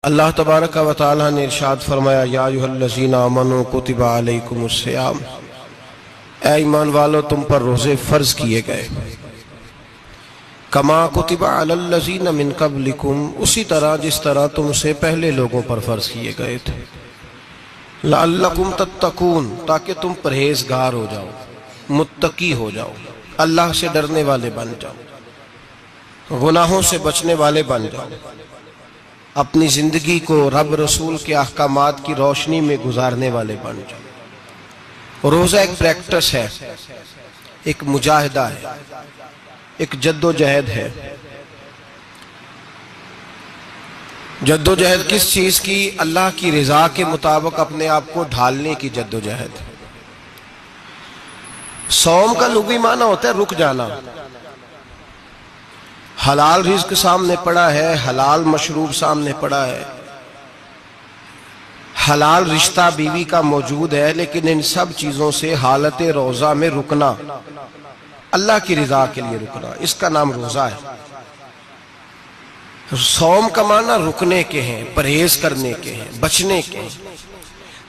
اللہ تبارک و تعالی نے ارشاد فرمایا یا ایھا الذین آمنوا کتب علیکم الصیام، اے ایمان والو تم پر روزے فرض کیے گئے، کما کتب علی الذین من قبلکم، اسی طرح جس طرح تم سے پہلے لوگوں پر فرض کیے گئے تھے، لعلکم تتقون، تاکہ تم پرہیزگار ہو جاؤ، متقی ہو جاؤ، اللہ سے ڈرنے والے بن جاؤ، گناہوں سے بچنے والے بن جاؤ، اپنی زندگی کو رب رسول کے احکامات کی روشنی میں گزارنے والے بن جاؤ۔ روزہ ایک پریکٹس ہے، ایک مجاہدہ ہے، ایک جد و جہد ہے۔ جد و جہد کس چیز کی؟ اللہ کی رضا کے مطابق اپنے آپ کو ڈھالنے کی جد و جہد۔ صوم کا لغوی معنی ہوتا ہے رک جانا۔ حلال رزق سامنے پڑا ہے، حلال مشروب سامنے پڑا ہے، حلال رشتہ بیوی کا موجود ہے، لیکن ان سب چیزوں سے حالت روزہ میں رکنا، اللہ کی رضا کے لیے رکنا، اس کا نام روزہ ہے۔ صوم کا معنی رکنے کے ہیں، پرہیز کرنے کے ہیں، بچنے کے ہیں۔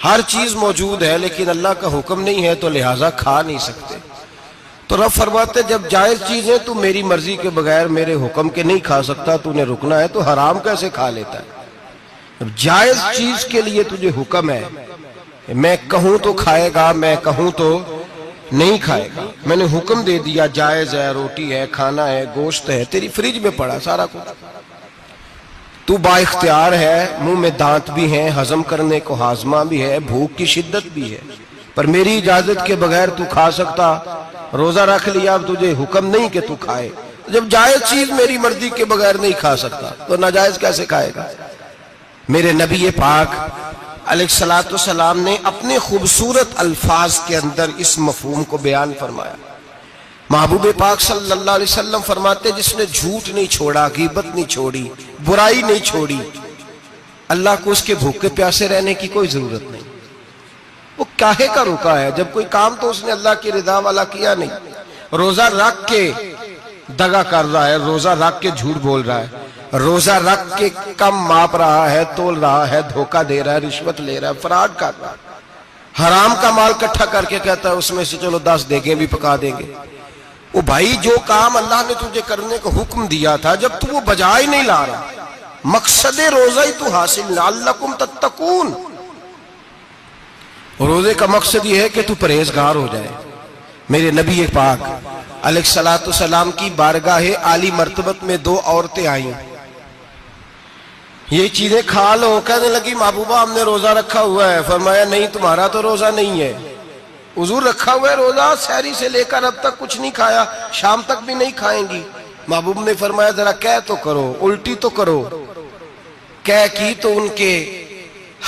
ہر چیز موجود ہے لیکن اللہ کا حکم نہیں ہے تو لہٰذا کھا نہیں سکتے۔ تو رب فرماتے جب جائز چیزیں تو میری مرضی کے بغیر میرے حکم کے نہیں کھا سکتا، تو نے رکنا ہے تو حرام کیسے کھا لیتا ہے؟ اب جائز چیز کے لیے تجھے حکم ہے، میں کہوں تو کھائے گا، میں کہوں تو نہیں کھائے گا۔ میں نے حکم دے دیا جائز ہے، روٹی ہے، کھانا ہے، گوشت ہے، تیری فریج میں پڑا سارا کچھ، تو با اختیار ہے، منہ میں دانت بھی ہیں، ہضم کرنے کو ہاضمہ بھی ہے، بھوک کی شدت بھی ہے، پر میری اجازت کے بغیر تو کھا سکتا۔ روزہ رکھ لیا، اب تجھے حکم نہیں کہ تو کھائے۔ جب جائز چیز میری مرضی کے بغیر نہیں کھا سکتا تو ناجائز کیسے کھائے گا؟ میرے نبی پاک علیہ الصلوۃ والسلام نے اپنے خوبصورت الفاظ کے اندر اس مفہوم کو بیان فرمایا۔ محبوب پاک صلی اللہ علیہ وسلم فرماتے جس نے جھوٹ نہیں چھوڑا، غیبت نہیں چھوڑی، برائی نہیں چھوڑی، اللہ کو اس کے بھوکے پیاسے رہنے کی کوئی ضرورت نہیں۔ وہ کاہے کا رکا ہے؟ جب کوئی کام تو اس نے اللہ کی رضا والا کیا نہیں۔ روزہ رکھ کے دغا کر رہا ہے، روزہ رکھ کے جھوٹ بول رہا ہے، روزہ رکھ کے کم ماپ رہا ہے، تول رہا ہے، دھوکہ دے رہا ہے، رشوت لے رہا ہے، فراڈ کر رہا ہے، حرام کا مال اکٹھا کر کے کہتا ہے اس میں سے چلو 10 دیگیں بھی پکا دیں گے۔ وہ بھائی جو کام اللہ نے تجھے کرنے کو حکم دیا تھا، جب تو وہ بجا ہی نہیں لا رہا، مقصد روزہ ہی تو حاصل، لعلکم تتقون۔ روزے کا مقصد یہ ہے کہ تو پرہیزگار ہو جائے۔ میرے نبی پاک علیہ الصلوۃ والسلام کی بارگاہ عالی مرتبت میں 2 عورتیں آئیں، یہ چیزیں کھا لو، کہنے لگی محبوبہ ہم نے روزہ رکھا ہوا ہے۔ فرمایا نہیں، تمہارا تو روزہ نہیں ہے، حضور رکھا ہوا ہے روزہ، سحری سے لے کر اب تک کچھ نہیں کھایا، شام تک بھی نہیں کھائیں گی۔ محبوب نے فرمایا ذرا کہہ تو کرو، الٹی تو کرو۔ کہہ کی تو ان کے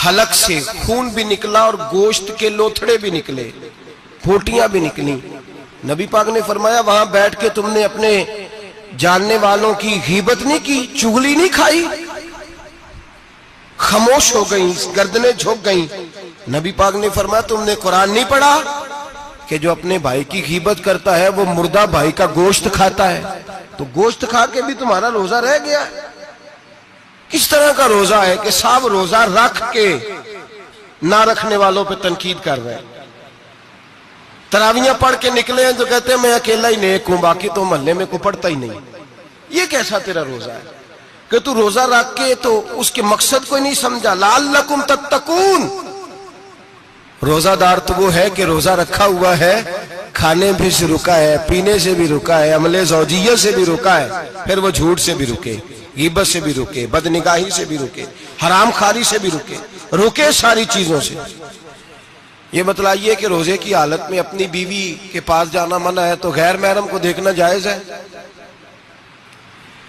حلق سے خون بھی نکلا اور گوشت کے لوتھڑے بھی نکلے، پھوٹیاں بھی نکلی۔ نبی پاک نے فرمایا وہاں بیٹھ کے تم نے اپنے جاننے والوں کی غیبت نہیں کی، چغلی نہیں کھائی؟ خاموش ہو گئیں، گردنیں جھک گئیں۔ نبی پاک نے فرمایا تم نے قرآن نہیں پڑھا کہ جو اپنے بھائی کی غیبت کرتا ہے وہ مردہ بھائی کا گوشت کھاتا ہے؟ تو گوشت کھا کے بھی تمہارا روزہ رہ گیا۔ کس طرح کا روزہ ہے کہ صاحب روزہ رکھ کے نہ رکھنے والوں پہ تنقید کر رہے ہیں؟ تراویحاں پڑھ کے نکلے ہیں تو کہتے ہیں میں اکیلا ہی نیک ہوں، باقی تو محلے میں کوئی پڑھتا ہی نہیں۔ یہ کیسا تیرا روزہ ہے کہ تو روزہ رکھ کے تو اس کے مقصد کو نہیں سمجھا؟ لعلکم تتقون۔ روزہ دار تو وہ ہے کہ روزہ رکھا ہوا ہے، کھانے بھی سے رکا ہے، پینے سے بھی رکا ہے، عمل زوجیہ سے بھی رکا ہے، پھر وہ جھوٹ سے بھی رکے، غیبت سے بھی رکے، بدنگاہی سے بھی رکے، حرام خواری سے بھی رکے ساری چیزوں سے۔ یہ بتلائیے کہ روزے کی حالت میں اپنی بیوی کے پاس جانا منع ہے تو غیر محرم کو دیکھنا جائز ہے؟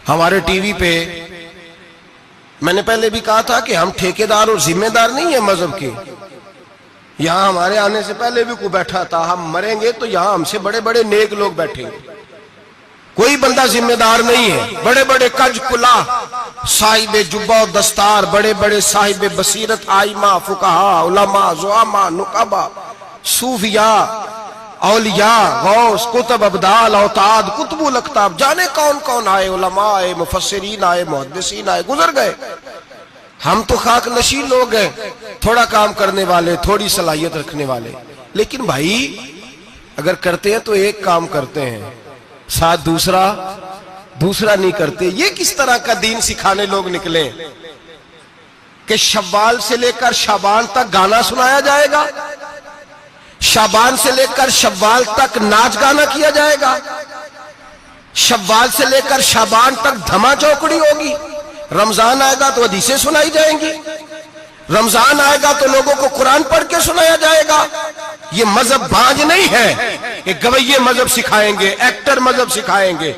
ہمارے ٹی وی پہ میں نے پہلے بھی کہا تھا کہ ہم ٹھیکیدار اور ذمہ دار نہیں ہیں مذہب کے۔ یہاں ہمارے آنے سے پہلے بھی کوئی بیٹھا تھا، ہم مریں گے تو یہاں ہم سے بڑے بڑے نیک لوگ بیٹھیں گے، کوئی بندہ ذمہ دار نہیں ہے۔ بڑے بڑے کج کلا، صاحب جبہ و دستار، بڑے بڑے صاحب بصیرت، آئمہ، فقہاء، علماء، زعماء، نقباء، صوفیاء، اولیاء، غوث، کتب، ابدال، اوتاد، کتب الاقطاب، جانے کون کون آئے، علماء آئے، مفسرین آئے، محدثین آئے، گزر گئے۔ ہم تو خاک نشین لوگ ہیں، تھوڑا کام کرنے والے، تھوڑی صلاحیت رکھنے والے، لیکن بھائی اگر کرتے ہیں تو ایک کام کرتے ہیں، ساتھ دوسرا نہیں کرتے۔ یہ کس طرح کا دین سکھانے لوگ نکلے کہ شوال سے لے کر شعبان تک گانا سنایا جائے گا، شعبان سے لے کر شوال تک ناچ گانا کیا جائے گا، شوال سے لے کر شعبان تک دھما چوکڑی ہوگی، رمضان آئے گا تو حدیثیں سنائی جائیں گی، رمضان آئے گا تو لوگوں کو قرآن پڑھ کے سنایا جائے گا۔ یہ مذہب بانج نہیں ہے کہ گویے مذہب سکھائیں گے، ایکٹر مذہب سکھائیں گے۔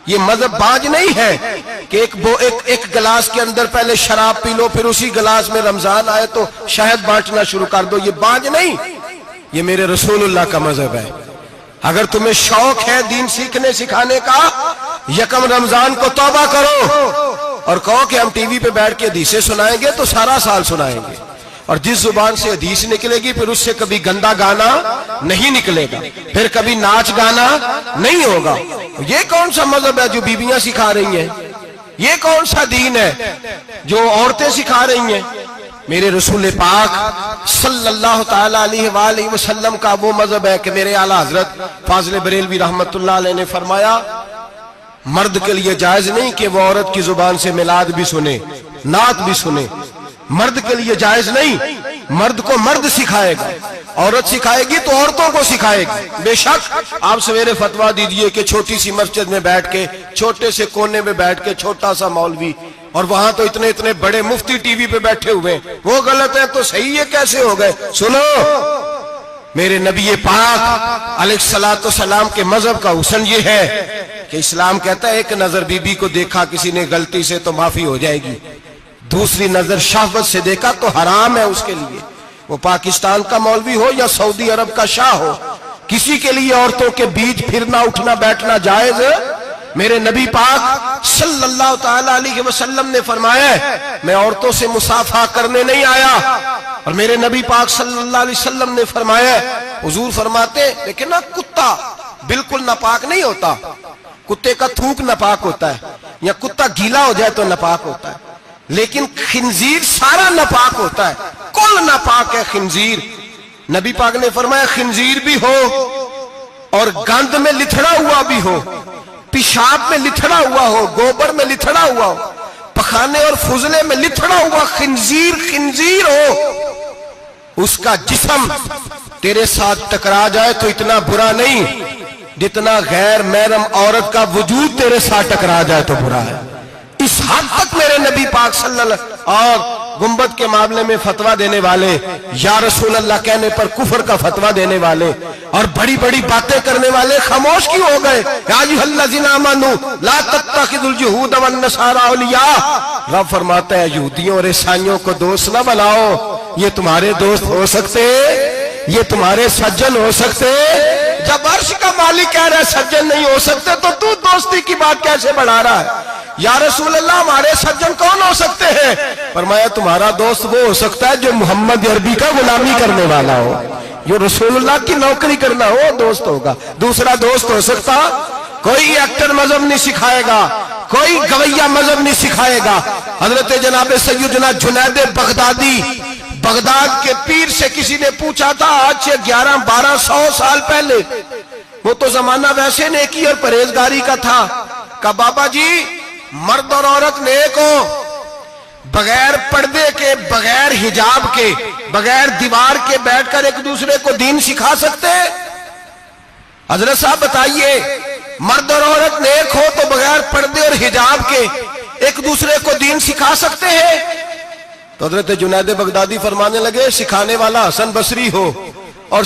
یہ مذہب بانج نہیں ہے کہ ایک گلاس کے اندر پہلے شراب پی لو، پھر اسی گلاس میں رمضان آئے تو شہد بانٹنا شروع کر دو۔ یہ بانج نہیں، یہ میرے رسول اللہ کا مذہب ہے۔ اگر تمہیں شوق ہے دین سیکھنے سکھانے کا، یکم رمضان کو توبہ کرو اور کہو کہ ہم ٹی وی پہ بیٹھ کے حدیثیں سنائیں گے تو سارا سال سنائیں گے، اور جس زبان سے حدیث نکلے گی پھر اس سے کبھی گندا گانا نہیں نکلے گا، پھر کبھی ناچ گانا نہیں ہوگا۔ یہ کون سا مذہب ہے جو بیویاں سکھا رہی ہیں؟ یہ کون سا دین ہے جو عورتیں سکھا رہی ہیں؟ میرے رسول پاک صلی اللہ تعالی علیہ وآلہ وسلم کا وہ مذہب ہے کہ میرے اعلیٰ حضرت فاضل بریلوی رحمت اللہ علیہ نے فرمایا، مرد کے لیے جائز نہیں کہ وہ عورت کی زبان سے میلاد بھی سنے، نعت بھی سنے۔ مرد کے لیے جائز نہیں، مرد کو مرد سکھائے گا، عورت سکھائے گی تو عورتوں کو سکھائے گی۔ بے شک آپ سویرے فتویٰ دیجئے کہ چھوٹی سی مسجد میں بیٹھ کے، چھوٹے سے کونے میں بیٹھ کے چھوٹا سا مولوی، اور وہاں تو اتنے بڑے مفتی ٹی وی پہ بیٹھے ہوئے، وہ غلط ہے تو صحیح یہ کیسے ہو گئے؟ سنو، میرے نبی پاک علیہ الصلوۃ والسلام کے مذہب کا حسن یہ ہے کہ اسلام کہتا ہے ایک نظر بی بی کو دیکھا کسی نے غلطی سے تو معافی ہو جائے گی، دوسری نظر شہوت سے دیکھا تو حرام ہے اس کے لیے، وہ پاکستان کا مولوی ہو یا سعودی عرب کا شاہ ہو، کسی کے لیے عورتوں کے بیچ پھرنا اٹھنا بیٹھنا جائز ہے۔ میرے نبی پاک صلی اللہ تعالی علیہ وسلم نے فرمایا ہے میں عورتوں سے مصافحہ کرنے نہیں آیا، اور میرے نبی پاک صلی اللہ علیہ وسلم نے فرمایا ہے، حضور فرماتے لیکن نا کتا بالکل ناپاک نہیں ہوتا، کتے کا تھوک ناپاک ہوتا ہے، یا کتا گیلا ہو جائے تو ناپاک ہوتا ہے، لیکن خنزیر سارا ناپاک ہوتا ہے، کل ناپاک ہے خنزیر۔ نبی پاک نے فرمایا خنزیر بھی ہو اور گند میں لتھڑا ہوا بھی ہو، پیشاب میں لتھڑا ہوا ہو، گوبر میں لتھڑا ہوا ہو، پخانے اور فضلے میں لتھڑا ہوا خنزیر ہو، اس کا جسم تیرے ساتھ ٹکرا جائے تو اتنا برا نہیں جتنا غیر محرم عورت کا وجود تیرے ساتھ ٹکرا جائے تو برا ہے۔ اس حد تک میرے نبی پاک صلی اللہ علیہ وسلم اور گنبد کے معاملے میں فتویٰ دینے والے، یا رسول اللہ کہنے پر کفر کا فتویٰ دینے والے اور بڑی بڑی باتیں کرنے والے خاموش کیوں ہو گئے؟ یا ایھا الذین آمنوا لا تتخذوا اليہود والنصارى اولیاء، رب فرماتا ہے یہودیوں اور عیسائیوں کو دوست نہ بناؤ، یہ تمہارے دوست ہو سکتے، یہ تمہارے سجن ہو سکتے؟ جب عرش کا مالک کہہ رہا ہے سجن نہیں ہو سکتے تو دوستی کی بات کیسے بڑھا رہا ہے؟ یا رسول اللہ ہمارے سجن کون ہو سکتے ہیں؟ فرمایا تمہارا دوست وہ ہو سکتا ہے جو محمد عربی کا غلامی کرنے والا ہو، جو رسول اللہ کی نوکری کرنا ہو دوست ہوگا۔ دوسرا دوست ہو سکتا؟ کوئی ایکٹر مذہب نہیں سکھائے گا، کوئی گویہ مذہب نہیں سکھائے گا۔ حضرت جناب سیدنا جنید بغدادی، بغداد کے پیر سے کسی نے پوچھا تھا آج سے 1100-1200 سال پہلے، وہ تو زمانہ ویسے نیکی اور پرہیزگاری کا تھا، کہا بابا جی مرد اور عورت نیک ہو، بغیر پردے کے، بغیر حجاب کے، بغیر دیوار کے بیٹھ کر ایک دوسرے کو دین سکھا سکتے؟ حضرت صاحب بتائیے، مرد اور عورت نیک ہو تو بغیر پردے اور حجاب کے ایک دوسرے کو دین سکھا سکتے ہیں؟ تو حضرت جنید بغدادی فرمانے لگے سکھانے والا حسن بصری ہو اور